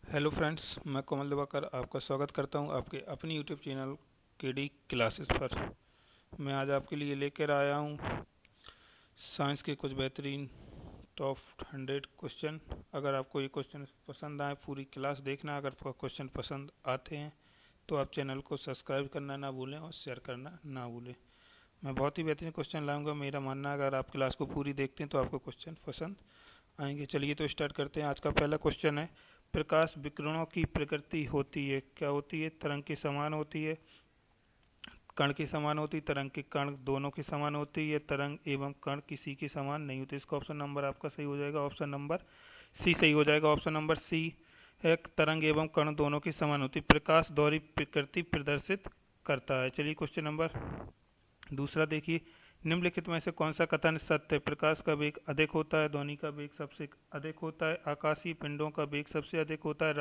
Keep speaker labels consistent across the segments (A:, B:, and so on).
A: Hello friends, मैं कोमल दिवाकर आपका स्वागत करता हूं आपके अपनी यूट्यूब चैनल केडी क्लासेस पर। मैं आज आपके लिए लेकर आया हूं साइंस के कुछ बेहतरीन टॉप 100 क्वेश्चन। अगर आपको ये क्वेश्चन पसंद आए पूरी क्लास देखना। अगर आपको क्वेश्चन पसंद आते हैं तो आप चैनल को सब्सक्राइब करना ना भूलें और शेयर करना ना भूलें। मैं बहुत ही बेहतरीन क्वेश्चन लाऊंगा। मेरा मानना है अगर आप क्लास को पूरी देखते हैं तो आपको क्वेश्चन पसंद आएंगे। चलिए तो स्टार्ट करते हैं। आज का पहला क्वेश्चन है, प्रकाश विकिरणों की प्रकृति होती है क्या होती है? तरंग के समान होती है, कण के समान होती है, तरंग के कण दोनों के समान होती है, तरंग एवं कण किसी के समान नहीं होते। इसका ऑप्शन नंबर आपका सही हो जाएगा, ऑप्शन नंबर सी सही हो जाएगा। ऑप्शन नंबर सी है, तरंग एवं कण दोनों की समान होती है। प्रकाश दोहरी प्रकृति प्रदर्शित करता है। चलिए क्वेश्चन नंबर दूसरा देखिए, निम्नलिखित में से कौन सा कथन सत्य है? प्रकाश का वेग अधिक होता है, ध्वनि का वेग सबसे अधिक होता है, आकाशीय पिंडों का वेग सबसे अधिक होता है,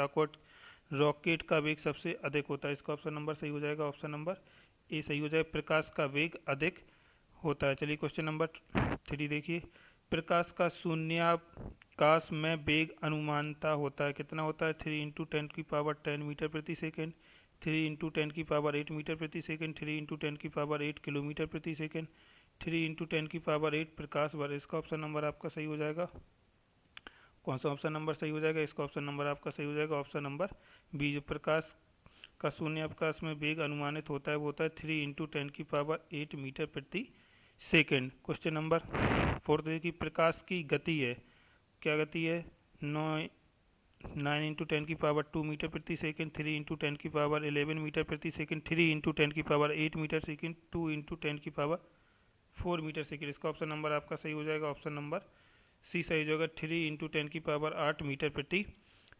A: रॉकेट का वेग सबसे अधिक होता है। इसका ऑप्शन नंबर सही हो जाएगा, ऑप्शन नंबर ए सही हो जाएगा। प्रकाश का वेग अधिक होता है। चलिए क्वेश्चन नंबर 3 देखिए, प्रकाश का शून्यावकाश में वेग अनुमानता होता है कितना होता है? 3 × 10⁻10 मीटर प्रति सेकेंड, 3 × 10⁻8 मीटर प्रति सेकेंड, 3 × 10⁻8 किलोमीटर प्रति सेकेंड, 3 × 10⁻8 प्रकाश वर्ष। इसका ऑप्शन नंबर आपका सही हो जाएगा। कौन सा ऑप्शन नंबर सही हो जाएगा? इसका ऑप्शन नंबर आपका सही हो जाएगा, ऑप्शन नंबर बी। जो प्रकाश का शून्य अवकाश में वेग अनुमानित होता है वो होता है 3 × 10⁻8 मीटर प्रति सेकेंड। क्वेश्चन नंबर 4 देखिए, प्रकाश की गति है क्या गति है? 9 × 10⁻2 मीटर प्रति सेकेंड, 3 × 10⁻11 मीटर प्रति second, 3 × 10⁻8 metre second, 2 × 10⁻4 metre second. इसका ऑप्शन नंबर आपका सही हो जाएगा, ऑप्शन नंबर सी सही हो जाएगा, 3 × 10⁻8 मीटर प्रति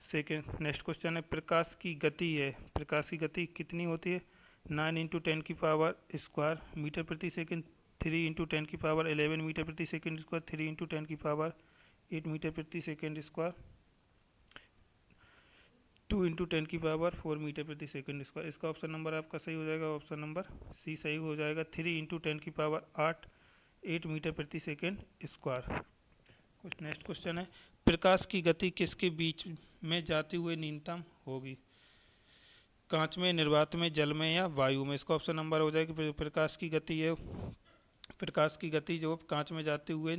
A: सेकेंड। नेक्स्ट क्वेश्चन है, प्रकाश की गति है, प्रकाश की गति कितनी होती है? 9 × 10⁻² मीटर प्रति सेकेंड, 3 × 10⁻11 मीटर प्रति सेकेंड स्क्वायर, 3 × 10⁻8 मीटर प्रति सेकेंड स्क्वायर, 2 × 10⁻4 मीटर प्रति सेकेंड स्क्वायर। इसका ऑप्शन नंबर आपका सही हो जाएगा, ऑप्शन नंबर सी सही हो जाएगा, 3 × 10⁻8 मीटर प्रति सेकेंड स्क्वायर। कुछ नेक्स्ट क्वेश्चन है, प्रकाश की गति किसके बीच में जाते हुए न्यूनतम होगी? कांच में, निर्वात में, जल में या वायु में? इसका ऑप्शन नंबर हो जाएगा, प्रकाश की गति है, प्रकाश की गति जो कांच में जाते हुए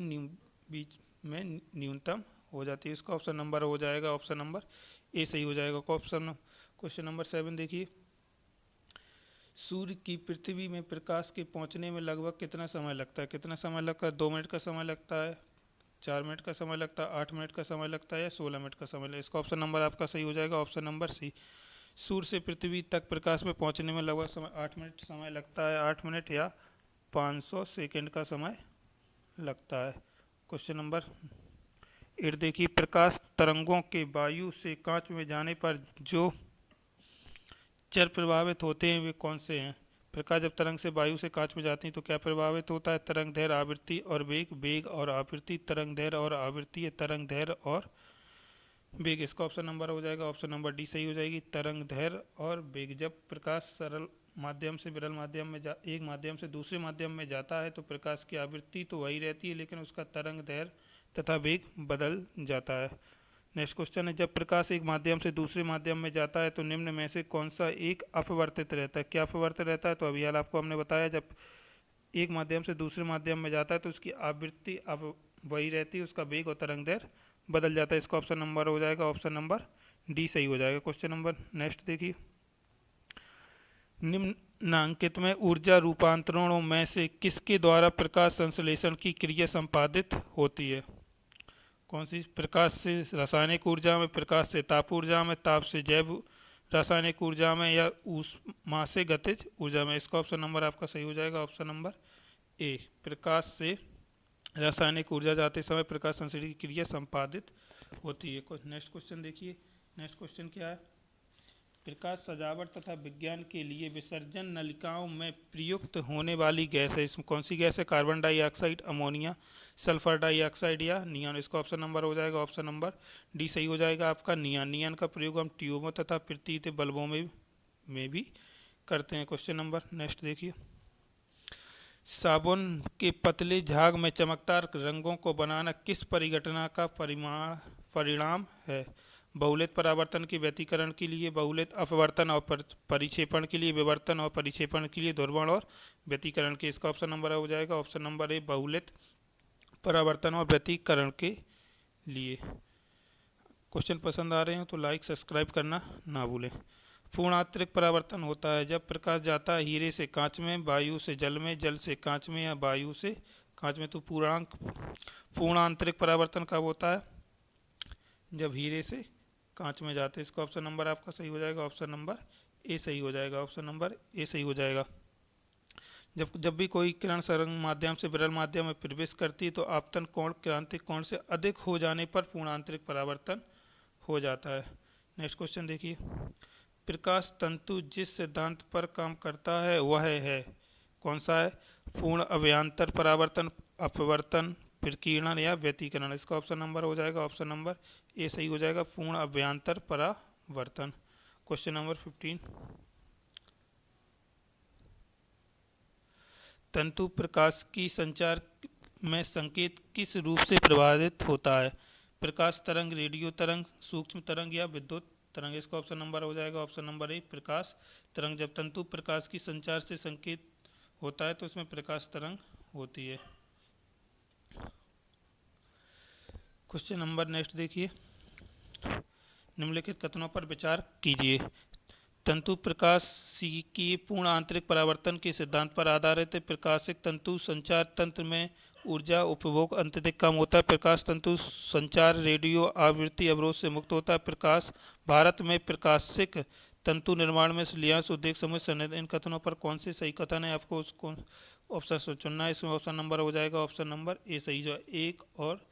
A: बीच में न्यूनतम हो जाती है। इसका ऑप्शन नंबर हो जाएगा, ऑप्शन नंबर ए सही हो जाएगा। ऑप्शन क्वेश्चन नंबर 7 देखिए, सूर्य की पृथ्वी में प्रकाश के पहुंचने में लगभग कितना समय लगता है? कितना समय लगता है? 2 मिनट का समय लगता है, 4 मिनट का समय लगता है, 8 मिनट का समय लगता है या 16 मिनट का समय लगता है? इसका ऑप्शन नंबर आपका सही हो जाएगा, ऑप्शन नंबर सी। सूर्य से पृथ्वी तक प्रकाश में पहुंचने में लगभग समय 8 मिनट समय लगता है, 8 मिनट या 500 सेकेंड का समय लगता है। क्वेश्चन नंबर 8 देखिए, प्रकाश तरंगों के वायु से कांच में जाने पर जो चर प्रभावित होते हैं वे कौन से हैं? प्रकाश जब तरंग से वायु से कांच में जाती है तो क्या प्रभावित होता है? तरंग दैर्घ्य, आवृत्ति और वेग, वेग और आवृत्ति, तरंग दैर्घ्य और आवृत्ति, तरंग दैर्घ्य और वेग। इसका ऑप्शन नंबर हो जाएगा, ऑप्शन नंबर डी सही हो जाएगी, तरंग दैर्घ्य और वेग। जब प्रकाश सरल माध्यम से विरल माध्यम में एक माध्यम से दूसरे माध्यम में जाता है तो प्रकाश की आवृत्ति तो वही रहती है लेकिन उसका तरंग दैर्घ्य तथा वेग बदल जाता है। नेक्स्ट क्वेश्चन है, जब प्रकाश एक माध्यम से दूसरे माध्यम में जाता है तो निम्न में से कौन सा एक अपवर्तित रहता है? क्या अपवर्तित रहता है? तो अभी हाल आपको हमने बताया, जब एक माध्यम से दूसरे माध्यम में जाता है तो उसकी आवृत्ति अब वही रहती है, उसका वेग और तरंग दैर्घ्य बदल जाता है। इसका ऑप्शन नंबर हो जाएगा, ऑप्शन नंबर डी सही हो जाएगा। क्वेश्चन नंबर नेक्स्ट देखिए, निम्नांकित में ऊर्जा रूपांतरणों में से किसके द्वारा प्रकाश संश्लेषण की क्रिया संपादित होती है? कौन सी? प्रकाश से रासायनिक ऊर्जा में, प्रकाश से ताप ऊर्जा में, ताप से जैव रासायनिक ऊर्जा में या ऊष्मा से गतिज ऊर्जा में? इसका ऑप्शन नंबर आपका सही हो जाएगा, ऑप्शन नंबर ए। प्रकाश से रासायनिक ऊर्जा जाते समय प्रकाश संश्लेषण की क्रिया संपादित होती है। नेक्स्ट क्वेश्चन देखिए, नेक्स्ट क्वेश्चन क्या है, प्रकाश सजावट तथा विज्ञान के लिए विसर्जन नलिकाओं में प्रयुक्त होने वाली गैस है, इसमें कौन सी गैस है? Carbon dioxide, ammonia, sulphur dioxide या नियॉन? इसका ऑप्शन नंबर हो जाएगा, ऑप्शन नंबर डी सही हो जाएगा आपका, नियॉन। नियॉन का प्रयोग हम ट्यूबों तथा प्रतीत बल्बों में भी करते हैं। क्वेश्चन नंबर नेक्स्ट देखिए, साबुन के पतले झाग में चमकदार रंगों को बनाना किस परिघटना का परिणाम है? बहुलित परावर्तन के व्यतिकरण के लिए बहुलित अपवर्तन और परिक्षेपण के लिए विवर्तन और परिक्षेपण के लिए ध्रुवण और व्यतिकरण के। इसका ऑप्शन नंबर हो जाएगा ऑप्शन नंबर ए बहुलित परावर्तन और व्यतिकरण के लिए। क्वेश्चन पसंद आ रहे हो तो लाइक सब्सक्राइब करना ना भूलें। पूर्ण आंतरिक परावर्तन होता है जब प्रकाश जाता है हीरे से कांच में, वायु से जल में, जल से कांच में या वायु से कांच में। तो पूर्ण आंतरिक परावर्तन कब होता है? जब हीरे से कांच में जाते। इसका ऑप्शन नंबर आपका सही हो जाएगा ऑप्शन नंबर ए सही हो जाएगा ऑप्शन नंबर ए सही हो जाएगा। जब भी कोई किरण सरंग माध्यम से विरल माध्यम में प्रवेश करती है तो आपतन कोण क्रांतिक कोण से अधिक हो जाने पर पूर्ण आंतरिक परावर्तन हो जाता है। नेक्स्ट क्वेश्चन देखिए, प्रकाश तंतु जिस सिद्धांत पर काम करता है वह है कौन सा है? पूर्ण अभ्यांतर परावर्तन, अपवर्तन, विकिरण या व्यतिकरण। इसका ऑप्शन नंबर हो जाएगा ऑप्शन नंबर ए सही हो जाएगा पूर्ण अभ्यांतर परावर्तन। क्वेश्चन नंबर 15, तंतु प्रकाश की संचार में संकेत किस रूप से प्रभावित होता है? प्रकाश तरंग, रेडियो तरंग, सूक्ष्म तरंग या विद्युत तरंग। इसका ऑप्शन नंबर हो जाएगा ऑप्शन नंबर ए प्रकाश तरंग। जब तंतु प्रकाश की संचार से संकेत होता है तो उसमें प्रकाश तरंग होती है। क्वेश्चन नंबर नेक्स्ट देखिए, निम्नलिखित कथनों पर विचार कीजिए। तंतु प्रकाश की पूर्ण आंतरिक परावर्तन के सिद्धांत पर आधारित है। प्रकाशिक तंतु संचार तंत्र में ऊर्जा उपभोग अत्यधिक कम होता है। प्रकाश तंतु संचार रेडियो आवृत्ति अवरोध से मुक्त होता है। प्रकाश भारत में प्रकाशिक तंतु निर्माण में रिलायंस उद्योग समूह सन्निहित। इन कथनों पर कौन से सही कथन है आपको उसको ऑप्शन से चुनना है। इसमें ऑप्शन नंबर हो जाएगा ऑप्शन नंबर ए सही जो 1 और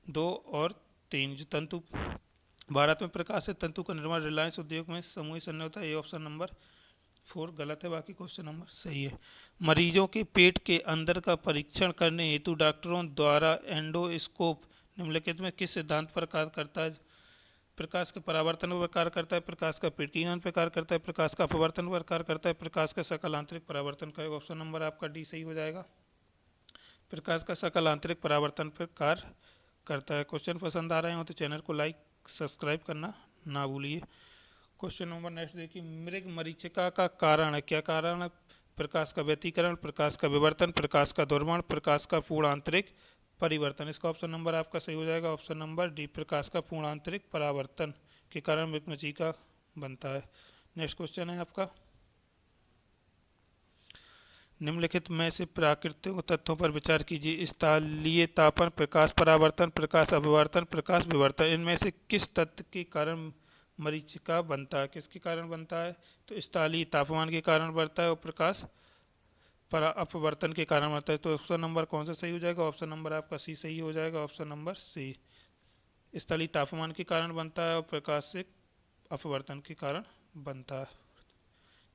A: 2 और 3। जो तंतु भारत में प्रकाशित तंतु का निर्माण रिलायंस उद्योग में समूह सन्निहित होता है, ये ऑप्शन नंबर 4 गलत है, बाकी क्वेश्चन नंबर सही है। मरीजों के पेट के अंदर का परीक्षण करने हेतु डॉक्टरों द्वारा एंडोस्कोप निम्नलिखित में किस सिद्धांत पर कार्य करता है? प्रकाश के परावर्तन पर कार्य करता है, प्रकाश का विकिरण पर कार्य करता है, प्रकाश का अपवर्तन पर कार्य करता है, प्रकाश का सकल आंतरिक परावर्तन का। ऑप्शन नंबर आपका डी सही हो जाएगा, प्रकाश का सकल आंतरिक परावर्तन पर कार्य करता है। क्वेश्चन पसंद आ रहे हो तो चैनल को लाइक सब्सक्राइब करना ना भूलिए। क्वेश्चन नंबर नेक्स्ट देखिए, मृग मरीचिका का कारण है, क्या कारण है? प्रकाश का व्यतिकरण, प्रकाश का विवर्तन, प्रकाश का ध्रुवण, प्रकाश का पूर्ण आंतरिक परिवर्तन। इसका ऑप्शन नंबर आपका सही हो जाएगा ऑप्शन नंबर डी प्रकाश का पूर्ण आंतरिक परावर्तन के कारण मृग मरीचिका बनता है। नेक्स्ट क्वेश्चन है आपका, निम्नलिखित में से प्राकृतिक तत्वों पर विचार कीजिए। स्थलीय तापन, प्रकाश परावर्तन, प्रकाश अपवर्तन, प्रकाश विवर्तन। इनमें से किस तत्व के कारण मरीचिका बनता है? किसके कारण बनता है? तो स्थलीय तापमान के कारण बनता है और प्रकाश अपवर्तन के कारण बनता है। तो ऑप्शन नंबर कौन सा सही हो जाएगा? ऑप्शन नंबर आपका सी सही हो जाएगा ऑप्शन नंबर सी, स्थलीय तापमान के कारण बनता है और प्रकाश से अपवर्तन के कारण बनता है।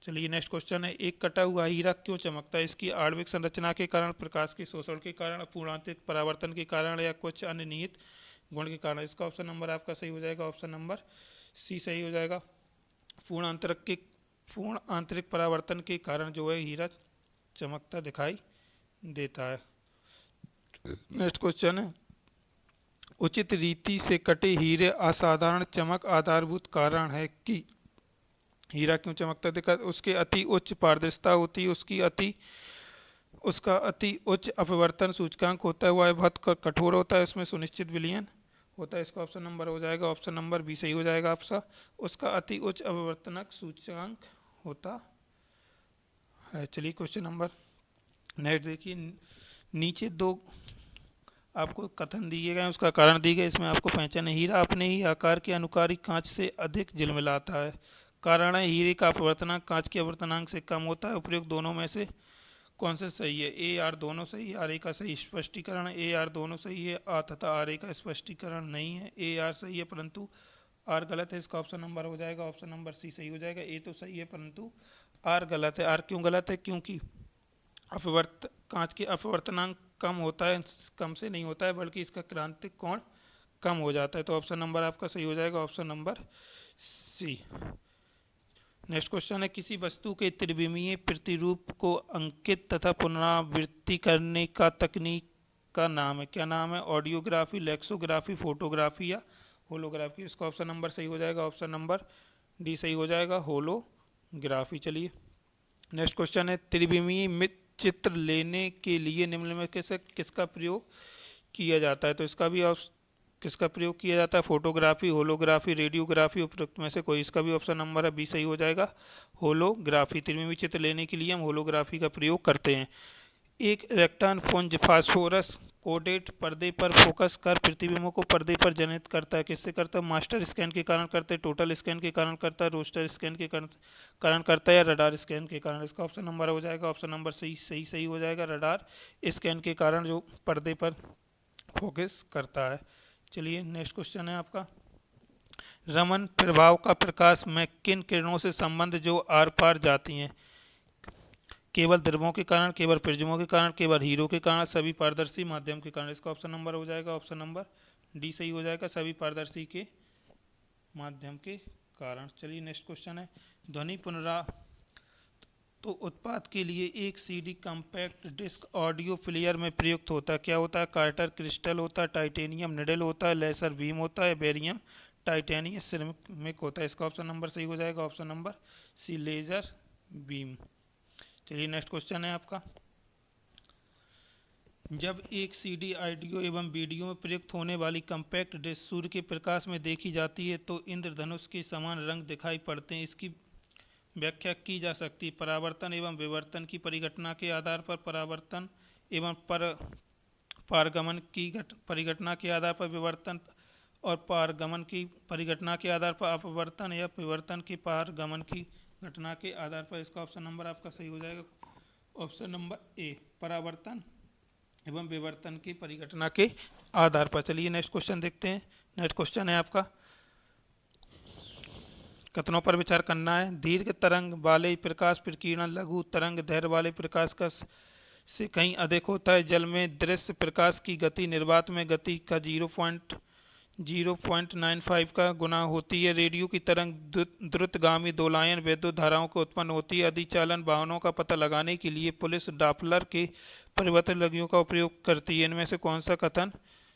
A: चलिए नेक्स्ट क्वेश्चन है, एक कटा हुआ हीरा क्यों चमकता है? इसकी आणविक संरचना के कारण, प्रकाश के शोषण के कारण, पूर्णांतरिक परावर्तन के कारण या कुछ अन्य निहित गुण के कारण। इसका ऑप्शन नंबर आपका सही हो जाएगा ऑप्शन नंबर सी सही हो जाएगा, पूर्ण आंतरिक परावर्तन के कारण जो है हीरा चमकता दिखाई देता है। नेक्स्ट क्वेश्चन है, उचित रीति से कटे हीरे असाधारण चमक आधारभूत कारण है कि हीरा क्यों चमकता दिखा? उसके अति उच्च पारदर्शिता होती है, उसका अति उच्च अपवर्तन सूचकांक होता है, वह बहुत कठोर होता है, उसमें सुनिश्चित विलयन होता है। इसका ऑप्शन नंबर हो जाएगा ऑप्शन नंबर बी सही हो जाएगा आपका, उसका अति उच्च अपवर्तनक सूचकांक होता है। चलिए क्वेश्चन नंबर नेक्स्ट देखिए, नीचे दो आपको कथन दिए गए, उसका कारण दिए गए, इसमें आपको पहचान है। हीरा अपने ही आकार के अनुकारी कांच से अधिक झिलमिलाता है। कारण है, हीरे का अपवर्तनांक कांच के अपवर्तनांक से कम होता है। उपयुक्त दोनों में से कौन सा सही है? ए आर दोनों सही है, आर ए का सही स्पष्टीकरण है। ए आर दोनों सही है आ तथा आर ए का स्पष्टीकरण नहीं है। ए आर सही है परंतु आर गलत है। इसका ऑप्शन नंबर हो जाएगा ऑप्शन नंबर सी सही हो जाएगा। ए तो सही है परंतु आर गलत है। आर क्यों गलत है? क्योंकि कांच के अपवर्तनांक कम होता है, कम से नहीं होता है बल्कि इसका क्रांतिक कोण कम हो जाता है। तो ऑप्शन नंबर आपका सही हो जाएगा option number C. Next question है, किसी वस्तु के त्रिविमीय प्रतिरूप को अंकित तथा पुनरावृत्ति करने का तकनीक का नाम है, क्या नाम है? ऑडियोग्राफी, लेक्सोग्राफी, फोटोग्राफी या होलोग्राफी। इसका ऑप्शन नंबर सही हो जाएगा, ऑप्शन नंबर डी सही हो जाएगा, होलोग्राफी। चलिए नेक्स्ट क्वेश्चन है, त्रिविमीय चित्र लेने के लिए निम्न में से किसका प्रयोग किया जाता है? तो इसका भी किसका प्रयोग किया जाता है? फोटोग्राफी, होलोग्राफी, रेडियोग्राफी, उपरोक्त में से कोई। इसका भी ऑप्शन नंबर है बी सही हो जाएगा, होलोग्राफी। त्रिविमीय चित्र लेने के लिए हम होलोग्राफी का प्रयोग करते हैं। एक इलेक्ट्रॉन पुंज फास्फोरस कोडेड पर्दे पर फोकस कर प्रतिबिंबों को पर्दे पर जनित करता है। किससे करता है? मास्टर स्कैन के कारण करता है, टोटल स्कैन के कारण करता है, रोस्टर स्कैन के कारण करता है, या रडार स्कैन के कारण। इसका ऑप्शन नंबर हो जाएगा, ऑप्शन नंबर सही हो जाएगा, रडार स्कैन के कारण जो पर्दे पर फोकस करता है। चलिए नेक्स्ट क्वेश्चन है आपका, रमन प्रभाव का प्रकाश में किन किरणों से संबंध जो आर पार जाती हैं? केवल द्रव्यों के कारण, केवल प्रिज्मों के कारण, केवल हीरो के कारण, सभी पारदर्शी माध्यम के कारण। इसका ऑप्शन नंबर हो जाएगा, ऑप्शन नंबर डी सही हो जाएगा, सभी पारदर्शी के माध्यम के कारण। चलिए नेक्स्ट क्वेश्चन है, ध्वनि तो उत्पाद के लिए एक CD compact disc audio player में प्रयुक्त होता है। क्या होता है? कार्टर क्रिस्टल होता है, टाइटेनियम निडल होता है, लेसर बीम होता है, बेरियम टाइटेनियम सिरेमिक होता है। इसका ऑप्शन नंबर सही हो जाएगा, option number C laser beam. चलिए नेक्स्ट क्वेश्चन है आपका, जब एक सीडी ऑडियो एवं वीडियो में प्रयुक्त होने वाली कॉम्पैक्ट डिस्क सूर्य के प्रकाश में देखी जाती है तो इंद्रधनुष के समान रंग दिखाई पड़ते हैं। इसकी व्याख्या की जा सकती है परावर्तन एवं विवर्तन की परिघटना के आधार पर, परावर्तन एवं पारगमन की परिघटना के आधार पर विवर्तन, और पारगमन की परिघटना के आधार पर अपवर्तन, या विवर्तन की पारगमन की घटना के आधार पर। इसका ऑप्शन नंबर आपका सही हो जाएगा, ऑप्शन नंबर ए, परावर्तन एवं विवर्तन की परिघटना के आधार पर। चलिए नेक्स्ट क्वेश्चन देखते हैं। नेक्स्ट क्वेश्चन है आपका, कथनों पर विचार करना है। दीर्घ तरंग वाले प्रकाश प्रकीर्णन लघु तरंग दैर्घ्य वाले प्रकाश का से कहीं अधिक होता है। जल में दृश्य प्रकाश की गति निर्वात में गति का 0.95 का गुना होती है। रेडियो की तरंग द्रुतगामी दोलायन विद्युत धाराओं को उत्पन्न होती है। अधिचालन वाहनों का पता लगाने के लिए पुलिस डॉपलर के परिवर्तन लगियों का उपयोग करती है। इनमें से कौन सा कथन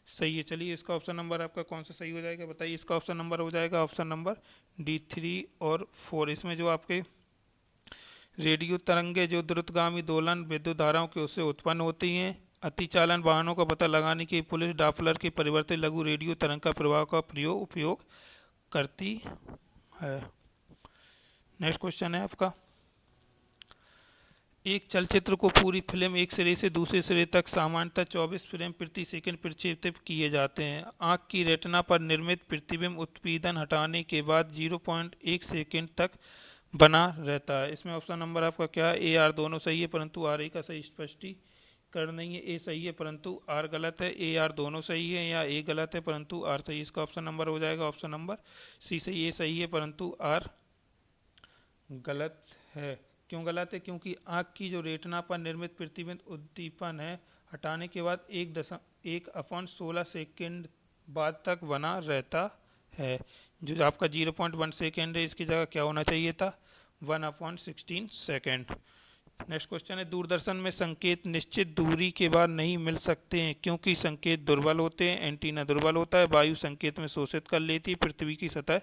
A: सही है? चलिए इसका ऑप्शन नंबर आपका कौन सा सही हो जाएगा, बताइए। इसका ऑप्शन नंबर हो जाएगा, ऑप्शन नंबर डी 3 और 4। इसमें जो आपके रेडियो तरंगे जो द्रुतगामी दोलन विद्युत धाराओं के उससे उत्पन्न होती हैं। अतिचालन वाहनों का पता लगाने के पुलिस डॉपलर के परिवर्तित लघु रेडियो तरंग का प्रभाव का उपयोग करती है। नेक्स्ट क्वेश्चन है आपका, एक चलचित्र को पूरी फिल्म एक सिरे से दूसरे सिरे तक सामान्यतः 24 फ्रेम प्रति सेकंड प्रक्षेपित किए जाते हैं। आंख की रेटिना पर निर्मित प्रतिबिंब उत्पीड़न हटाने के बाद 0.1 सेकंड तक बना रहता है। इसमें ऑप्शन नंबर आपका क्या है? ए आर दोनों सही है परंतु आर ए का सही स्पष्टीकरण नहीं है। ए सही है परंतु आर गलत है, ए आर दोनों सही है, या ए गलत है परंतु आर सही। इसका ऑप्शन नंबर हो जाएगा, ऑप्शन नंबर सी सही। ए सही है परंतु आर गलत है। क्यों गलत है? क्योंकि आँख की जो रेटिना पर निर्मित प्रतिबिंब उद्दीपन है हटाने के बाद 1.16 सेकेंड बाद तक बना रहता है। जो आपका 0.1 सेकेंड है, इसकी जगह क्या होना चाहिए था? 1/16 सेकेंड। नेक्स्ट क्वेश्चन है, दूरदर्शन में संकेत निश्चित दूरी के बाद नहीं मिल सकते हैं क्योंकि संकेत दुर्बल होते हैं, एंटीना दुर्बल होता है, वायु संकेत में शोषित कर लेती है, पृथ्वी की सतह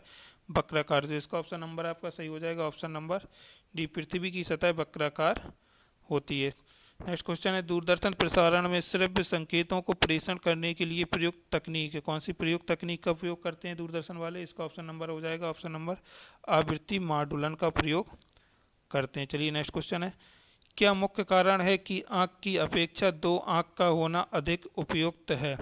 A: वक्राकार से। इसका ऑप्शन नंबर आपका सही हो जाएगा, ऑप्शन नंबर डी, पृथ्वी की सतह वक्राकार होती है। नेक्स्ट क्वेश्चन है, दूरदर्शन प्रसारण में श्रव्य संकेतों को प्रेषण करने के लिए प्रयुक्त तकनीक है। कौन सी प्रयुक्त तकनीक का उपयोग करते हैं दूरदर्शन वाले? इसका ऑप्शन नंबर हो जाएगा, ऑप्शन नंबर आवृत्ति मॉडुलन का प्रयोग करते हैं। चलिए नेक्स्ट क्वेश्चन है, क्या मुख्य कारण है कि आँख की अपेक्षा दो आँख का होना अधिक उपयुक्त है?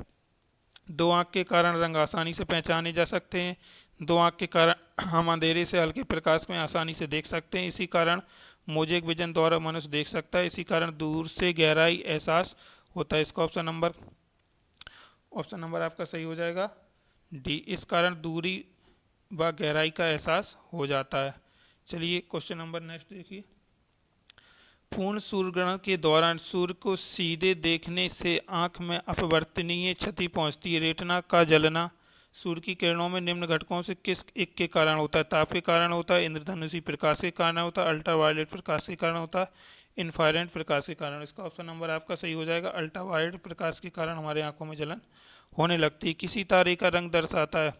A: दो आँख के कारण रंग आसानी से पहचाने जा सकते हैं। दो आँख के कारण हम अंधेरे से हल्के प्रकाश में आसानी से देख सकते हैं। इसी कारण मोजेक विजन द्वारा मनुष्य देख सकता है। इसी कारण दूर से गहराई एहसास होता है। इसका ऑप्शन नंबर आपका सही हो जाएगा डी, इस कारण दूरी व गहराई का एहसास हो जाता है। चलिए क्वेश्चन नंबर नेक्स्ट देखिए, पूर्ण सूर्य ग्रहण के दौरान सूर्य को सीधे देखने से आंख में अपवर्तनीय क्षति पहुंचती है। रेटिना का जलना सूर्य की किरणों में निम्न घटकों से किस एक के कारण होता है? ताप के कारण होता है, इंद्रधनुषी प्रकाश के कारण होता है, अल्ट्रावायलेट प्रकाश के कारण होता है, इन्फ्रारेड प्रकाश के कारण। इसका ऑप्शन नंबर आपका सही हो जाएगा, अल्ट्रावायलेट प्रकाश के कारण हमारे आंखों में जलन होने लगती है। किसी तारे का रंग दर्शाता है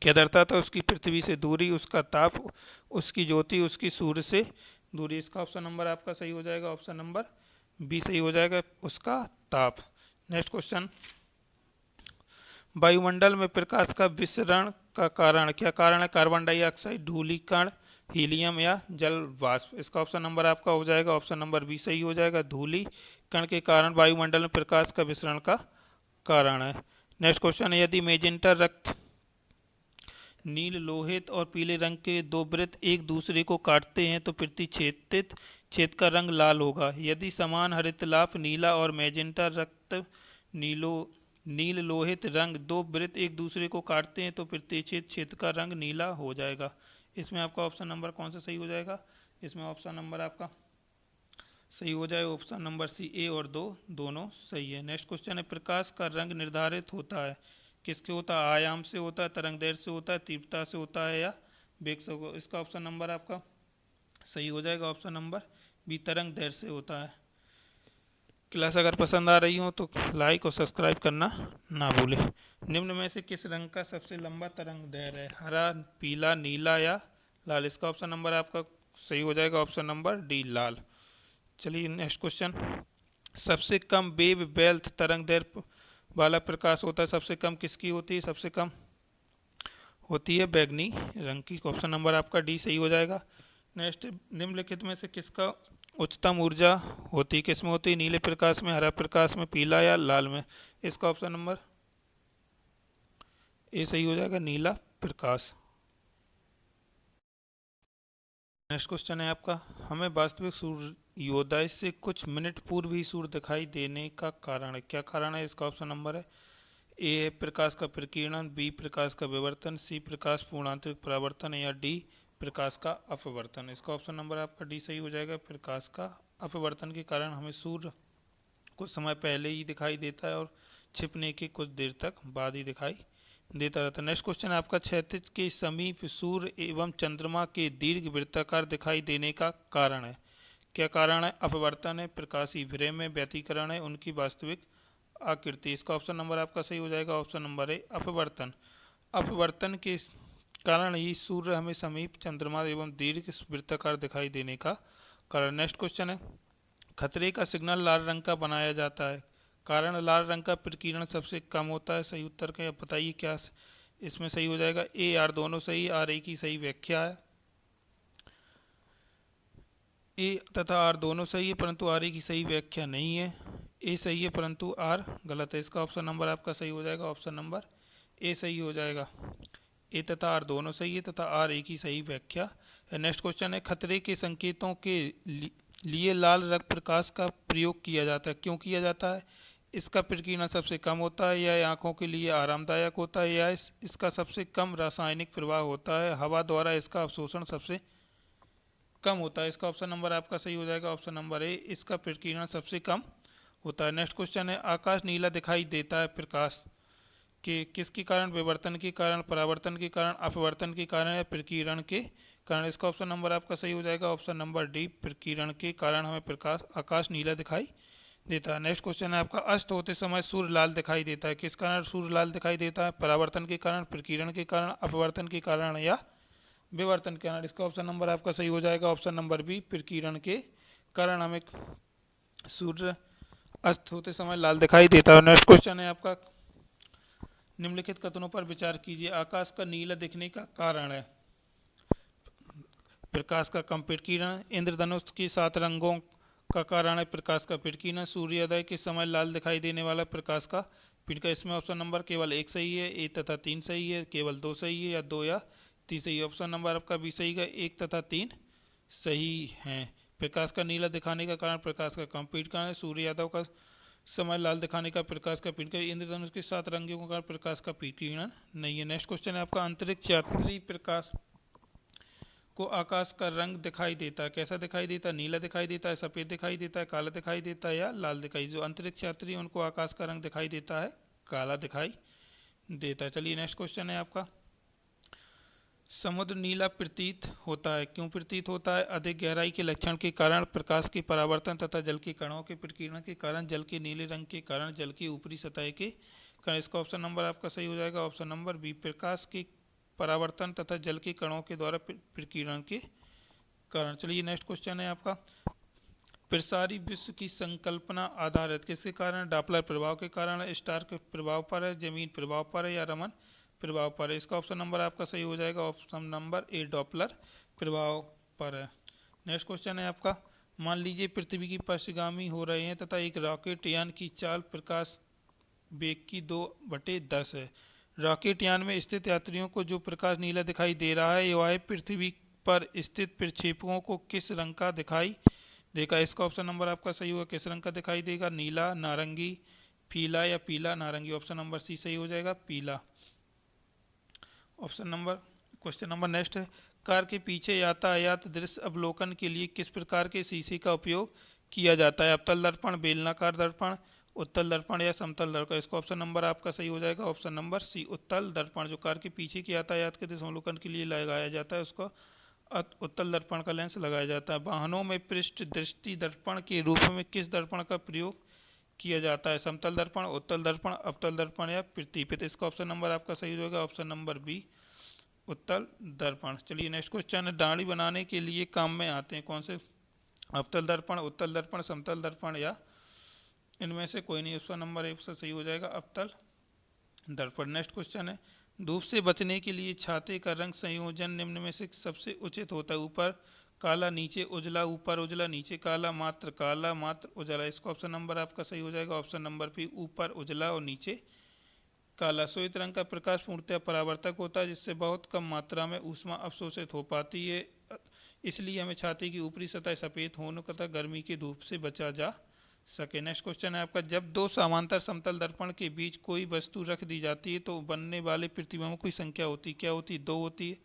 A: क्या दर्शाता है? उसकी पृथ्वी से दूरी, उसका ताप, उसकी ज्योति, उसकी सूर्य से दूरी। इसका ऑप्शन नंबर आपका सही हो जाएगा, ऑप्शन नंबर बी सही हो जाएगा, उसका ताप। नेक्स्ट क्वेश्चन, वायुमंडल में प्रकाश का विसरण का कारण क्या कारण है? कार्बन डाइऑक्साइड, धूलिकण, हीलियम या जल वाष्प। इसका ऑप्शन नंबर आपका हो जाएगा, ऑप्शन नंबर बी सही हो जाएगा, धूलि कण के कारण वायुमंडल में प्रकाश का विसरण का कारण है। नेक्स्ट क्वेश्चन है, यदि मेजेंटा रक्त, नील, लोहित और पीले रंग के दो वृत्त एक दूसरे को काटते हैं तो प्रतिच्छेदित छेद का रंग लाल होगा। यदि समान हरित लाभ, नीला और मैजेंटा रक्त, नीलो नील लोहित रंग दो वृत्त एक दूसरे को काटते हैं तो प्रतिच्छेद छेद का रंग नीला हो जाएगा। इसमें आपका ऑप्शन नंबर कौन सा सही हो जाएगा? इसमें ऑप्शन नंबर आपका सही हो जाएगा, ऑप्शन नंबर सी, ए और दो दोनों सही है। नेक्स्ट क्वेश्चन है, प्रकाश का रंग निर्धारित होता है किसके होता है? आयाम से होता है, तरंग दैर्ध्य से होता है, तीव्रता से होता है या वेग से होगा। इसका ऑप्शन नंबर आपका सही हो जाएगा, ऑप्शन नंबर बी, तरंग दैर्ध्य से होता है। क्लास अगर पसंद आ रही हो तो लाइक और सब्सक्राइब करना ना भूलें। निम्न में से किस रंग का सबसे लंबा तरंग दैर्ध्य है? हरा, पीला, नीला या लाल। इसका ऑप्शन नंबर आपका सही हो जाएगा, ऑप्शन नंबर डी, लाल। चलिए नेक्स्ट क्वेश्चन, सबसे कम वेव वेल्थ तरंग दैर्ध्य वाला प्रकाश होता है, सबसे कम किसकी होती है? सबसे कम होती है बैगनी रंग की। ऑप्शन नंबर आपका डी सही हो जाएगा। नेक्स्ट, निम्नलिखित में से किसका उच्चतम ऊर्जा होती है? किस में होती है? नीले प्रकाश में, हरा प्रकाश में, पीला या लाल में। इसका ऑप्शन नंबर ए सही हो जाएगा, नीला प्रकाश। नेक्स्ट क्वेश्चन है आपका, हमें वास्तविक सूर्योदय से कुछ मिनट पूर्व ही सूर्य दिखाई देने का कारण है, क्या कारण है? इसका ऑप्शन नंबर है ए है प्रकाश का प्रकीर्णन, बी प्रकाश का विवर्तन, सी प्रकाश पूर्णांतरिक परावर्तन या डी प्रकाश का अपवर्तन। इसका ऑप्शन नंबर आपका डी सही हो जाएगा, प्रकाश का अपवर्तन के कारण हमें सूर्य कुछ समय पहले ही दिखाई देता है और छिपने के कुछ देर तक बाद ही दिखाई देता रहता है। नेक्स्ट क्वेश्चन है आपका, क्षैतिज के समीप सूर्य एवं चंद्रमा के दीर्घ वृत्ताकार दिखाई देने का कारण है, क्या कारण है? अपवर्तन है, प्रकाशीय विरय है, व्यतिकरण है, उनकी वास्तविक आकृति। इसका ऑप्शन नंबर आपका सही हो जाएगा, ऑप्शन नंबर ए, अपवर्तन। अपवर्तन के कारण ही सूर्य हमें समीप, चंद्रमा एवं दीर्घ वृत्ताकार दिखाई देने का कारण। नेक्स्ट क्वेश्चन है, खतरे का सिग्नल लाल रंग का बनाया जाता है, कारण लाल रंग का प्रकीर्णन सबसे कम होता है। सही उत्तर का बताइए क्या इसमें सही हो जाएगा? ए, आर दोनों सही, आर ए की सही व्याख्या है। ए तथा आर दोनों सही है परंतु आर ए की सही व्याख्या नहीं है। ए सही है परंतु आर गलत है। इसका ऑप्शन नंबर आपका सही हो जाएगा, ऑप्शन नंबर ए सही हो जाएगा। ए तथा आर दोनों सही है तथा आर ए की सही व्याख्या है। नेक्स्ट क्वेश्चन है, खतरे के संकेतों के लिए लाल रंग प्रकाश का प्रयोग किया जाता है, क्यों किया जाता है? इसका प्रकीर्णन सबसे कम होता है, या आंखों के लिए आरामदायक होता है, या इसका सबसे कम रासायनिक प्रभाव होता है, हवा द्वारा इसका अवशोषण सबसे कम होता है। इसका ऑप्शन नंबर आपका सही हो जाएगा, ऑप्शन नंबर ए, इसका प्रकीर्णन सबसे कम होता है। नेक्स्ट क्वेश्चन है, आकाश नीला दिखाई देता है प्रकाश के किसके कारण? विवर्तन के कारण, परावर्तन के कारण, अपवर्तन के कारण या प्रकीर्णन के कारण। इसका ऑप्शन नंबर आपका सही हो जाएगा, ऑप्शन नंबर डी, प्रकीर्णन के कारण हमें प्रकाश आकाश नीला दिखाई देता है। नेक्स्ट क्वेश्चन है आपका, अस्त होते समय सूर्य लाल दिखाई देता है, किस कारण सूर्य लाल दिखाई देता है? परावर्तन के कारण, प्रकीर्णन के कारण, अपवर्तन के कारण या विवर्तन के कारण। इसका ऑप्शन नंबर आपका सही हो जाएगा, ऑप्शन नंबर बी, प्रकीर्णन के कारण हमें सूर्य अस्त होते समय लाल दिखाई देता है। नेक्स्ट क्वेश्चन है आपका, निम्नलिखित कथनों पर विचार कीजिए, आकाश का नीला दिखने का कारण है प्रकाश का कम प्रकीर्णन, इंद्रधनुष के 7 रंगों का कारण है प्रकाश का प्रकीर्णन, सूर्योदय के समय लाल दिखाई देने वाला प्रकाश का पिंड का। इसमें ऑप्शन नंबर केवल एक सही है, ए तथा 3 सही है, केवल 2 सही है, या 2 या 3 सही है। ऑप्शन नंबर आपका बी सही का, 1 तथा 3 सही हैं। प्रकाश का नीला दिखाने का कारण प्रकाश का कम प्रकीर्णन है, सूर्योदय का समय लाल दिखाने का प्रकाश का पिंड का, इंद्रधनुष के 7 रंगों का कारण प्रकाश का प्रकीर्णन नहीं है। नेक्स्ट क्वेश्चन है आपका, अंतरिक्ष यात्री प्रकाश को आकाश का रंग दिखाई देता है, कैसा दिखाई देता है? नीला दिखाई देता है, सफ़ेद दिखाई देता है, काला दिखाई देता है या लाल दिखाई। जो अंतरिक्ष यात्री उनको आकाश का रंग दिखाई देता है काला दिखाई देता है। चलिए नेक्स्ट क्वेश्चन है आपका, समुद्र नीला प्रतीत होता है, क्यों प्रतीत होता है? अधिक गहराई के लक्षण के कारण, प्रकाश के परावर्तन तथा जल के कणों के प्रकीर्णन के कारण, जल के नीले रंग के कारण, जल की ऊपरी सतह के कारण। इसका ऑप्शन नंबर आपका सही हो जाएगा, ऑप्शन नंबर बी, प्रकाश के परावर्तन तथा जल के कणों के द्वारा प्रकीर्णन के कारण। चलिए नेक्स्ट क्वेश्चन है आपका, प्रसारी विश्व की संकल्पना आधारित किसके कारण? डॉपलर प्रभाव के कारण है, स्टार के प्रभाव पर है, जमीन प्रभाव पर है, या रमन प्रभाव पर है? इसका ऑप्शन नंबर आपका सही हो जाएगा, ऑप्शन नंबर ए डॉपलर प्रभाव पर है। नेक्स्ट क्वेश्चन है आपका, मान लीजिए पृथ्वी की पश्चिगामी हो रहे हैं तथा एक रॉकेट यान की चाल प्रकाश वेग की 2/10 है। रॉकेट यान में स्थित यात्रियों को जो प्रकाश नीला दिखाई दे रहा है वह पृथ्वी पर स्थित प्रक्षेपकों को किस रंग का दिखाई देगा? इसका ऑप्शन नंबर आपका सही होगा, किस रंग का दिखाई देगा? नीला, नारंगी, पीला या पीला नारंगी? ऑप्शन नंबर सी सही हो जाएगा, पीला। Option number question number next है, कार के पीछे यातायात दृश्य अवलोकन के लिए किस प्रकार के शीशे का उपयोग किया जाता है? अवतल दर्पण, बेलनाकार दर्पण, उत्तल दर्पण या समतल दर्पण? इसका ऑप्शन नंबर आपका सही हो जाएगा, ऑप्शन नंबर सी उत्तल दर्पण। जो कार के पीछे के यातायात के दृश्य अवलोकन के लिए लगाया जाता है उसको उत्तल दर्पण का लेंस लगाया जाता है। वाहनों में पृष्ठ दृष्टि दर्पण के रूप में किस दर्पण का प्रयोग किया जाता है? समतल दर्पण, उत्तल दर्पण, अवतल दर्पण या प्रतिपित? इसका ऑप्शन नंबर आपका सही होगा, ऑप्शन नंबर बी उत्तल दर्पण। चलिए नेक्स्ट क्वेश्चन है, दाढ़ी बनाने के लिए काम में आते हैं कौन से? अवतल दर्पण, उत्तल दर्पण, समतल दर्पण या इनमें से कोई नहीं? ऑप्शन नंबर एक से सही हो जाएगा, अवतल दर्पण। नेक्स्ट क्वेश्चन है, धूप से बचने के लिए छाते का रंग संयोजन निम्न में से सबसे उचित होता है? ऊपर काला, नीचे उजला, ऊपर उजला, नीचे काला, मात्र उजला? इसका ऑप्शन नंबर आपका सही हो जाएगा, ऑप्शन नंबर बी ऊपर उजला और नीचे काला। श्वेत रंग का प्रकाश पूर्णतः परावर्तक होता है जिससे बहुत कम मात्रा में ऊष्मा अवशोषित हो पाती है, इसलिए हमें छाते की ऊपरी सतह सफेद होने तथा गर्मी की धूप से बचा जा सके। नेक्स्ट क्वेश्चन है आपका, जब दो समांतर समतल दर्पण के बीच कोई वस्तु रख दी जाती है तो बनने वाले प्रतिबिंबों की संख्या होती है? क्या होती है? 2 होती है,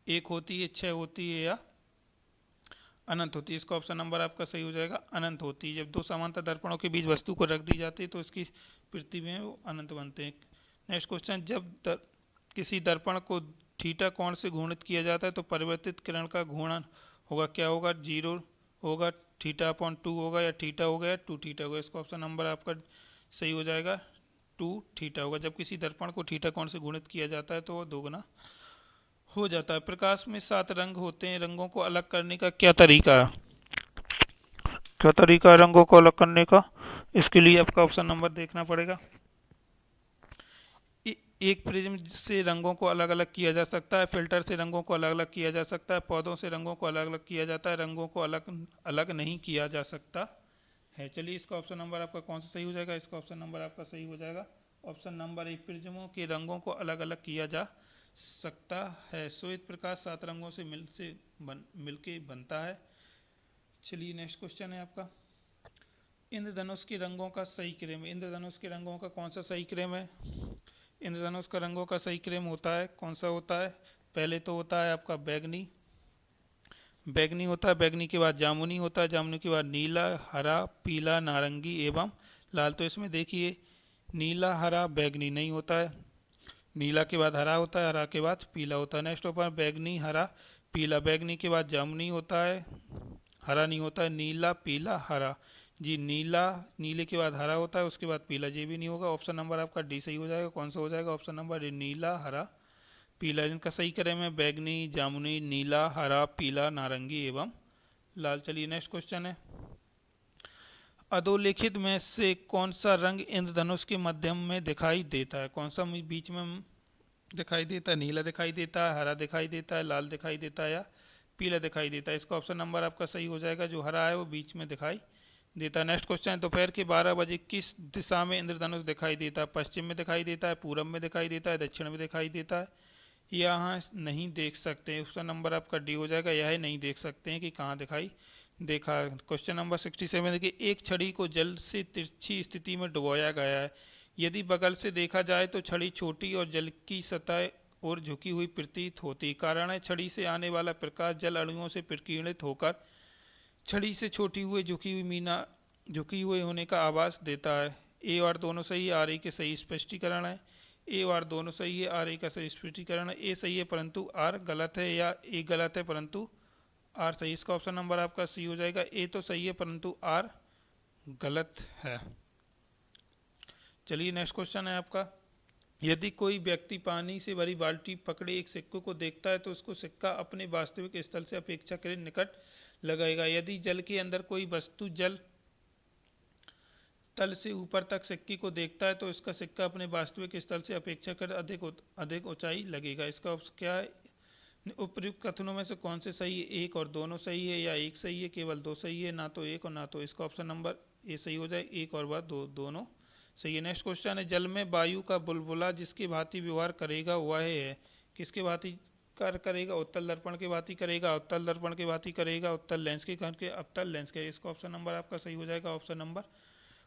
A: 1 होती है, 6 होती है या अनंत होती है? इसका ऑप्शन नंबर आपका सही हो जाएगा, अनंत होती है। जब दो समांतर दर्पणों के बीच वस्तु को रख दी जाती है तो इसकी प्रतिबिंब अनंत बनते हैं। नेक्स्ट क्वेश्चन, जब किसी दर्पण को थीटा कोण से घूर्णित किया जाता है तो परिवर्तित किरण का घूर्णन होगा? क्या होगा? 0 होगा, θ/2 होगा, या थीटा होगा, या 2θ होगा? इसका ऑप्शन नंबर आपका सही हो जाएगा, 2θ होगा। जब किसी दर्पण को थीटा कोण से घूर्णित किया जाता है तो वह दोगुना हो जाता है। प्रकाश में 7 रंग होते हैं, रंगों को अलग करने का क्या तरीका है? क्या तरीका है रंगों को अलग करने का? इसके लिए आपका ऑप्शन नंबर देखना पड़ेगा। एक प्रिज्म से रंगों को अलग अलग किया जा सकता है, फिल्टर से रंगों को अलग अलग किया जा सकता है, पौधों से रंगों को अलग अलग किया जाता है, रंगों को अलग अलग नहीं किया जा सकता है। चलिए इसका ऑप्शन नंबर आपका कौन सा सही हो जाएगा? इसका ऑप्शन नंबर आपका सही हो जाएगा, ऑप्शन नंबर ए प्रिज्मों के रंगों को अलग अलग किया जा सकता है। श्वेत प्रकाश 7 रंगों से मिलके बनता है। चलिए नेक्स्ट क्वेश्चन है आपका, इंद्रधनुष के रंगों का सही क्रम। इंद्रधनुष के रंगों का कौन सा सही क्रम है? इंद्रधनुष का रंगों का सही क्रम होता है, कौन सा होता है? पहले तो होता है आपका बैगनी, बैगनी होता है, बैगनी के बाद जामुनी होता है, जामुनी के बाद नीला, हरा, पीला, नारंगी एवं लाल। तो इसमें देखिए नीला, हरा, बैगनी नहीं होता है, नीला के बाद हरा होता है, हरा के बाद पीला होता है। नेक्स्ट ऊपर बैगनी, हरा, पीला, बैगनी के बाद जामुनी होता है, हरा नहीं होता है, नीला, पीला, हरा। जी नीला, नीले के बाद हरा होता है, उसके बाद पीला, ये भी नहीं होगा। ऑप्शन नंबर आपका डी सही हो जाएगा। कौन सा हो जाएगा? ऑप्शन नंबर डी नीला, हरा, पीला। जिनका सही क्रम है बैगनी, जामुनी, नीला, हरा, पीला, नारंगी एवं लाल। चलिए नेक्स्ट क्वेश्चन है, अधोलिखित में से कौन सा रंग इंद्रधनुष के मध्यम में दिखाई देता है? कौन सा बीच में दिखाई देता है? नीला दिखाई देता है, हरा दिखाई देता है, लाल दिखाई देता है या पीला दिखाई देता है? इसका ऑप्शन नंबर आपका सही हो जाएगा, जो हरा है वो बीच में दिखाई देता है। नेक्स्ट क्वेश्चन है, दोपहर के 12 बजे किस दिशा में इंद्रधनुष दिखाई देता है? पश्चिम में दिखाई देता है, पूरब में दिखाई देता है, दक्षिण में दिखाई देता है? यहाँ नहीं देख सकते हैं, ऑप्शन नंबर आपका डी हो जाएगा, यह नहीं देख सकते हैं कि कहाँ दिखाई देखा। क्वेश्चन नंबर 67 देखिए, एक छड़ी को जल से तिरछी स्थिति में डुबोया गया है, यदि बगल से देखा जाए तो छड़ी छोटी और जल की सतह और झुकी हुई प्रतीत होती। कारण है, छड़ी से आने वाला प्रकाश जल अणुओं से प्रकीर्णित होकर छड़ी से छोटी हुई झुकी हुए होने का आभास देता है। ए और दोनों सही, आर ए के सही स्पष्टीकरण है। ए और दोनों सही है, आर ए का सही स्पष्टीकरण है। ए सही है परंतु आर गलत है, या ए गलत है परंतु आर सही? इसका ऑप्शन नंबर आपका सी हो जाएगा, ए तो सही है परंतु आर गलत है। चलिए नेक्स्ट क्वेश्चन है आपका, यदि कोई व्यक्ति पानी से भरी बाल्टी पकड़े एक सिक्के को देखता है तो उसको सिक्का अपने वास्तविक स्थल से अपेक्षाकृत निकट लगेगा। यदि जल के अंदर कोई वस्तु जल तल से ऊपर तक सिक्के को देखता है तो इसका सिक्का अपने वास्तविक स्थल से अपेक्षाकृत अधिक ऊंचाई लगेगा। इसका क्या है? उपर्युक्त कथनों में से कौन से सही है? एक और दोनों सही है, या एक सही है केवल दो सही है, ना तो एक और ना तो। इसका ऑप्शन नंबर ए सही हो जाए, एक और बात दोनों सही है। नेक्स्ट क्वेश्चन है, जल में वायु का बुलबुला जिसके भांति व्यवहार करेगा वह है। किसके भांति करेगा? उत्तल दर्पण के भांति करेगा, अवतल दर्पण के भांति करेगा, उत्तल लेंस के करके, अवतल लेंस के। इसका ऑप्शन नंबर आपका सही हो जाएगा,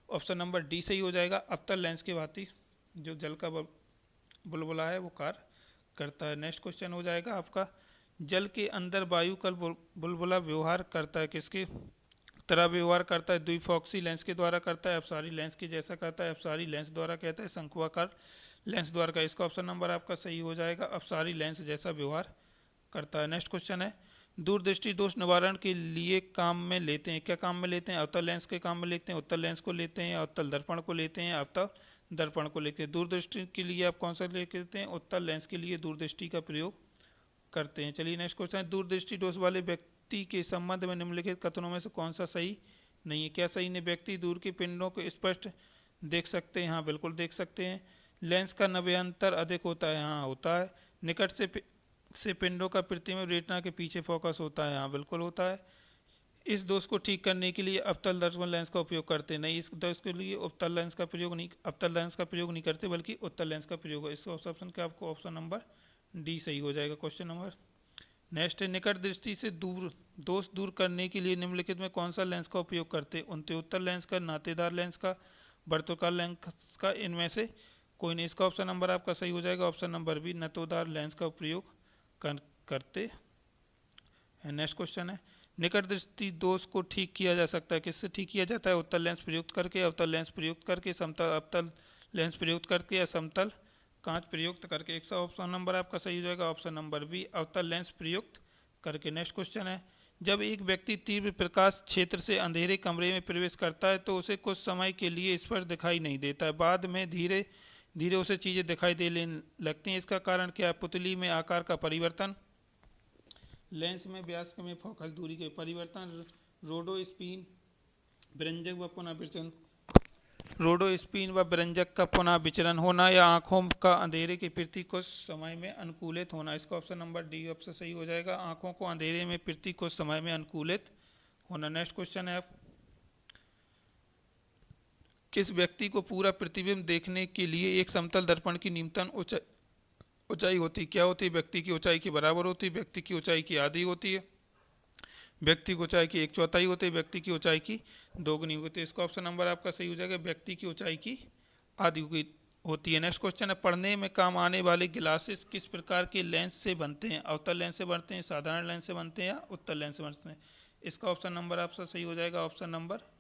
A: ऑप्शन नंबर डी सही हो जाएगा। अवतल लेंस के भांति जो जल का बुलबुला है वो कार्य करता है। नेक्स्ट क्वेश्चन हो जाएगा आपका, जल के अंदर वायु का बुलबुला व्यवहार करता है किसके तरह व्यवहार करता है? द्विफॉक्सी लेंस के द्वारा करता है, अपसारी लेंस के जैसा करता है, अपसारी लेंस द्वारा कहता है, शंक्वाकार लेंस द्वारा का। इसका ऑप्शन नंबर आपका सही हो जाएगा, अपसारी लेंस जैसा व्यवहार करता है। नेक्स्ट क्वेश्चन है, दूरदृष्टि दोष निवारण के लिए काम में लेते हैं, क्या काम में लेते हैं? अवतल लेंस के काम में लेते हैं, उत्तल लेंस को लेते हैं, अवतल दर्पण को लेते हैं, अवतल दर्पण को लेते हैं। दूरदृष्टि के लिए आप कौन सा लेते हैं? उत्तल लेंस के लिए दूरदृष्टि का प्रयोग करते हैं। चलिए नेक्स्ट क्वेश्चन है, दूरदृष्टि दोष वाले व्यक्ति के संबंध में निम्नलिखित कथनों में से कौन सा सही नहीं है? क्या सही नहीं? व्यक्ति दूर के पिंडों को स्पष्ट देख सकते हैं, हाँ बिल्कुल देख सकते हैं। लेंस का नव्यांतर अधिक होता है, हाँ होता है। निकट से पिंडों का प्रतिबिंब रेटिना के पीछे फोकस होता है, हाँ बिल्कुल होता है। इस दोष को ठीक करने के लिए अवतल दर्पण लेंस का उपयोग करते नहीं, इस दोष के लिए अवतल लेंस का प्रयोग नहीं करते, बल्कि उत्तल लेंस का प्रयोग है। इसका ऑप्शन क्या आपको? ऑप्शन नंबर डी सही हो जाएगा। क्वेश्चन नंबर नेक्स्ट है, निकट दृष्टि से दोष दूर करने के लिए निम्नलिखित में कौन सा लेंस का उपयोग करते हैं? उत्तल लेंस का, नातेदार लेंस का, वर्तुकार लेंस का, इनमें से कोई नहीं। इसका ऑप्शन नंबर आपका सही हो जाएगा, ऑप्शन नंबर बी, नतोदार लेंस का प्रयोग करते हैं। नेक्स्ट क्वेश्चन है, निकट दृष्टि दोष को ठीक किया जा सकता है, किससे ठीक किया जाता है? उत्तल लेंस प्रयुक्त करके, अवतल लेंस प्रयुक्त करके, समतल अवतल लेंस प्रयुक्त करके, या समतल कांच प्रयुक्त करके। एक ऑप्शन नंबर आपका सही हो जाएगा, ऑप्शन नंबर बी, अवतल लेंस प्रयुक्त करके। नेक्स्ट क्वेश्चन है, जब एक व्यक्ति तीव्र प्रकाश क्षेत्र से अंधेरे कमरे में प्रवेश करता है तो उसे कुछ समय के लिए स्पष्ट दिखाई नहीं देता है, बाद में धीरे धीरे उसे चीजें दिखाई देने लगती हैं। इसका कारण क्या है? पुतली में आकार का परिवर्तन, लेंस में व्यास में फोकस दूरी के परिवर्तन, रोडोस्पिन व्यंजक व पुनः विचलन, रोडोस्पिन व व्यंजक का पुनः विचलन होना, या आंखों का अंधेरे के प्रति कुछ समय में अनुकूलित होना। इसका ऑप्शन नंबर डी ऑप्शन सही हो जाएगा, आंखों को अंधेरे में प्रति कुछ समय में अनुकूलित होना। नेक्स्ट क्वेश्चन है, किस व्यक्ति को पूरा प्रतिबिंब देखने के लिए एक समतल दर्पण की न्यूनतम ऊंचाई होती? क्या होती है? व्यक्ति की ऊंचाई के बराबर होती है, व्यक्ति की ऊंचाई की आधी होती है, व्यक्ति की ऊंचाई की 1/4 होती है, व्यक्ति की ऊंचाई की दोगुनी होती है। इसका ऑप्शन नंबर आपका सही हो जाएगा, व्यक्ति की ऊंचाई की आधी होती है। नेक्स्ट क्वेश्चन है, पढ़ने में काम आने वाले ग्लासेस किस प्रकार के लेंस से बनते हैं? अवतल लेंस से बनते हैं, साधारण लेंस से बनते हैं, या उत्तल लेंस से बनते हैं? इसका ऑप्शन नंबर आपका सही हो जाएगा, ऑप्शन नंबर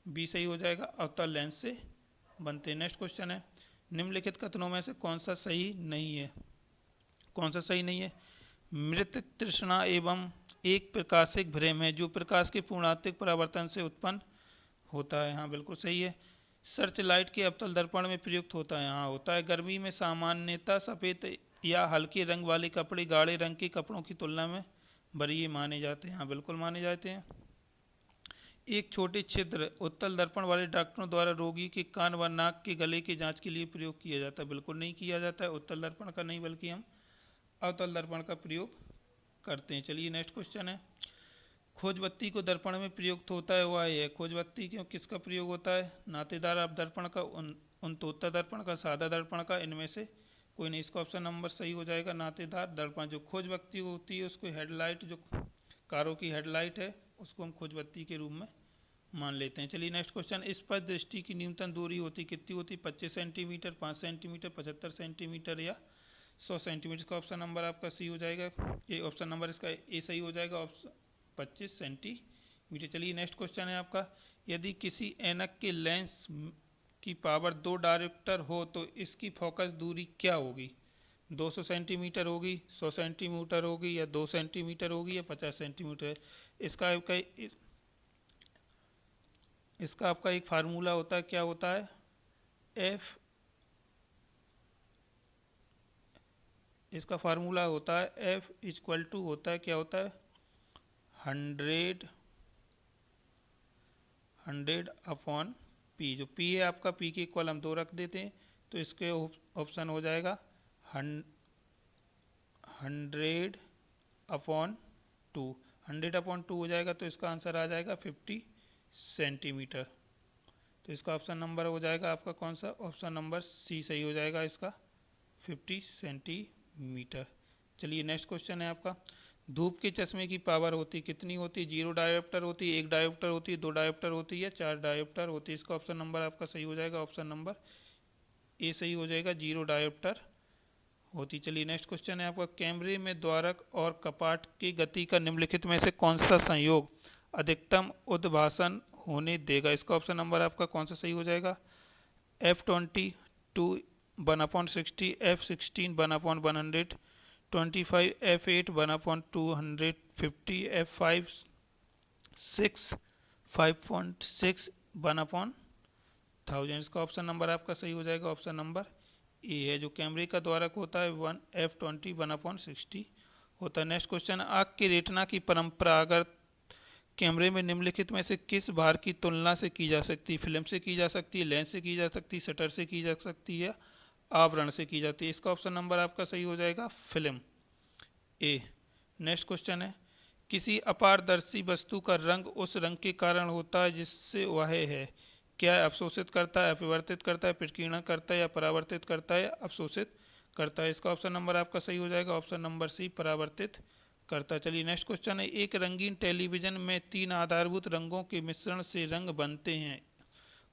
A: बी सही हो जाएगा, अवतल लेंस से बनते हैं। नेक्स्ट क्वेश्चन है, निम्नलिखित कथनों में से कौन सा सही नहीं है? कौन सा सही नहीं है? मृत तृष्णा एवं एक प्रकाशिक भ्रम है जो प्रकाश के पूर्णात्मक परावर्तन से उत्पन्न होता है, हाँ बिल्कुल सही है। सर्च लाइट के अवतल दर्पण में प्रयुक्त होता है, हाँ होता है। गर्मी में सामान्यतः सफ़ेद या हल्के रंग वाले कपड़े गाढ़े रंग के कपड़ों की तुलना में बरिए माने जाते हैं, हाँ बिल्कुल माने जाते हैं। एक छोटे छिद्र उत्तल दर्पण वाले डॉक्टरों द्वारा रोगी के कान व नाक के गले की जांच के लिए प्रयोग किया जाता है, बिल्कुल नहीं किया जाता है, उत्तल दर्पण का नहीं बल्कि हम अवतल दर्पण का प्रयोग करते हैं। चलिए नेक्स्ट क्वेश्चन है, खोज बत्ती को दर्पण में प्रयुक्त होता है वह है। खोज बत्ती क्यों किसका प्रयोग होता है? नातेदार आप दर्पण का, उनतोत्तर दर्पण का, सादा दर्पण का, इनमें से कोई नहीं। इसका ऑप्शन नंबर सही हो जाएगा, नातेदार दर्पण। जो खोज बत्ती होती है उसको हेडलाइट, जो कारों की हेडलाइट है उसको हम खोज बत्ती के रूप में मान लेते हैं। चलिए नेक्स्ट क्वेश्चन, स्पष्ट दृष्टि की न्यूनतम दूरी होती कितनी होती? 25 सेंटीमीटर, 5 सेंटीमीटर, 75 सेंटीमीटर, या 100 सेंटीमीटर? का ऑप्शन नंबर आपका सी हो जाएगा, ये ऑप्शन नंबर इसका ए सही हो जाएगा, ऑप्शन 25 सेंटीमीटर। चलिए नेक्स्ट क्वेश्चन है आपका, यदि किसी ऐनक के लेंस की पावर 2 डायोप्टर हो तो इसकी फोकस दूरी क्या होगी? 200 सेंटीमीटर होगी, 100 सेंटीमीटर होगी, या 2 सेंटीमीटर होगी, या 50 सेंटीमीटर? इसका आपका एक फार्मूला होता है, क्या होता है? एफ इसका फार्मूला होता है एफ इक्वल टू होता है, क्या होता है, 100 अपॉन पी। जो पी है आपका, पी के इक्वल हम 2 रख देते हैं, तो इसके ऑप्शन हो जाएगा 100 अपॉन 2। 100/2 हो जाएगा तो इसका आंसर आ जाएगा 50 सेंटीमीटर। तो इसका ऑप्शन नंबर हो जाएगा आपका कौन सा, ऑप्शन नंबर सी सही हो जाएगा इसका, 50 सेंटीमीटर। चलिए नेक्स्ट क्वेश्चन है आपका, धूप के चश्मे की पावर होती कितनी होती, 0 डायोप्टर होती है, 1 डायोप्टर होती है, 2 डायोप्टर होती है, 4 डायोप्टर होती है। इसका ऑप्शन नंबर आपका सही हो जाएगा, ऑप्शन नंबर ए सही हो जाएगा, 0 डायोप्टर होती। चलिए नेक्स्ट क्वेश्चन है आपका, कैमरे में द्वारक और कपाट की गति का निम्नलिखित में से कौन सा संयोग अधिकतम उद्भासन होने देगा। इसका ऑप्शन नंबर आपका कौन सा सही हो जाएगा, F22 1/60, F16 1/100, 25 F8 1/250, F5 6 5.6 1/1000। इसका ऑप्शन नंबर आपका सही हो जाएगा, ऑप्शन नंबर ए है। जो कैमरे का द्वारक होता है F20 1/60 होता है। नेक्स्ट क्वेश्चन, आँख की रेटिना की परंपरागत कैमरे में निम्नलिखित में से किस भार की तुलना से की जा सकती है, फिल्म से की जा सकती है, लेंस से की जा सकती है, शटर से की जा सकती है, आवरण से की जाती है। इसका ऑप्शन नंबर आपका सही हो जाएगा फिल्म, ए। नेक्स्ट क्वेश्चन है, किसी अपारदर्शी वस्तु का रंग उस रंग के कारण होता है जिससे वह है, क्या है, अवशोषित करता है, अपवर्तित करता है, प्रकीर्णन करता है, या परावर्तित करता है, अवशोषित करता है। इसका ऑप्शन नंबर आपका सही हो जाएगा, ऑप्शन नंबर सी, परावर्तित करता है। चलिए नेक्स्ट क्वेश्चन है, एक रंगीन टेलीविजन में 3 आधारभूत रंगों के मिश्रण से रंग बनते हैं,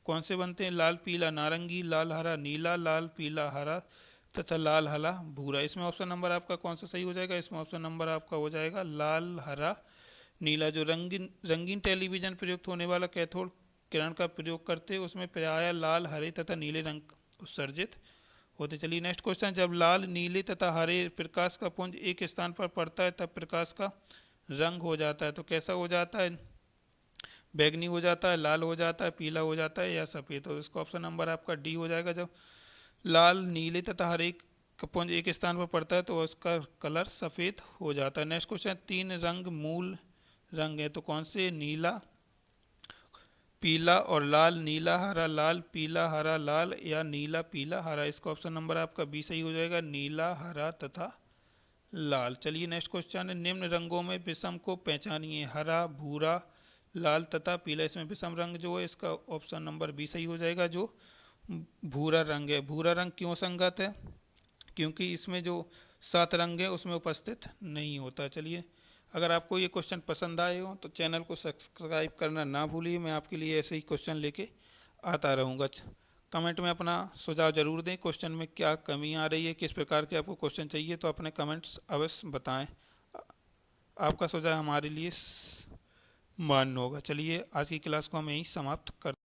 A: कौन से बनते हैं, लाल पीला नारंगी, लाल हरा नीला, लाल पीला हरा तथा लाल हरा भूरा। इसमें ऑप्शन नंबर आपका कौन सा सही हो जाएगा, इसमें ऑप्शन नंबर आपका हो जाएगा लाल हरा नीला। जो रंगीन टेलीविजन प्रयुक्त होने वाला कैथोड किरण का प्रयोग करते हैं उसमें प्रायः लाल हरे तथा नीले रंग उत्सर्जित होते। चलिए नेक्स्ट क्वेश्चन, जब लाल नीले तथा हरे प्रकाश का पुंज एक स्थान पर पड़ता है तब प्रकाश का रंग हो जाता है, तो कैसा हो जाता है, बैगनी हो जाता है, लाल हो जाता है, पीला हो जाता है, या सफ़ेद। तो इसका ऑप्शन नंबर आपका डी हो जाएगा। जब लाल नीले तथा हरे का पुंज एक स्थान पर पड़ता है तो उसका कलर सफ़ेद हो जाता है। नेक्स्ट क्वेश्चन, 3 रंग मूल रंग है, तो कौन से, नीला पीला और लाल, नीला हरा लाल, पीला हरा लाल, या नीला पीला हरा। इसका ऑप्शन नंबर आपका बी सही हो जाएगा, नीला हरा तथा लाल। चलिए नेक्स्ट क्वेश्चन है, निम्न रंगों में विषम को पहचानिए, हरा भूरा लाल तथा पीला। इसमें विषम रंग जो है इसका ऑप्शन नंबर बी सही हो जाएगा, जो भूरा रंग है। भूरा रंग क्यों संगत है, क्योंकि इसमें जो 7 रंग है उसमें उपस्थित नहीं होता। चलिए अगर आपको ये क्वेश्चन पसंद आए हो तो चैनल को सब्सक्राइब करना ना भूलिए, मैं आपके लिए ऐसे ही क्वेश्चन लेके आता रहूँगा। कमेंट में अपना सुझाव जरूर दें, क्वेश्चन में क्या कमी आ रही है, किस प्रकार के आपको क्वेश्चन चाहिए, तो अपने कमेंट्स अवश्य बताएं। आपका सुझाव हमारे लिए मान्य होगा। चलिए आज की क्लास को हम यहीं समाप्त करते हैं।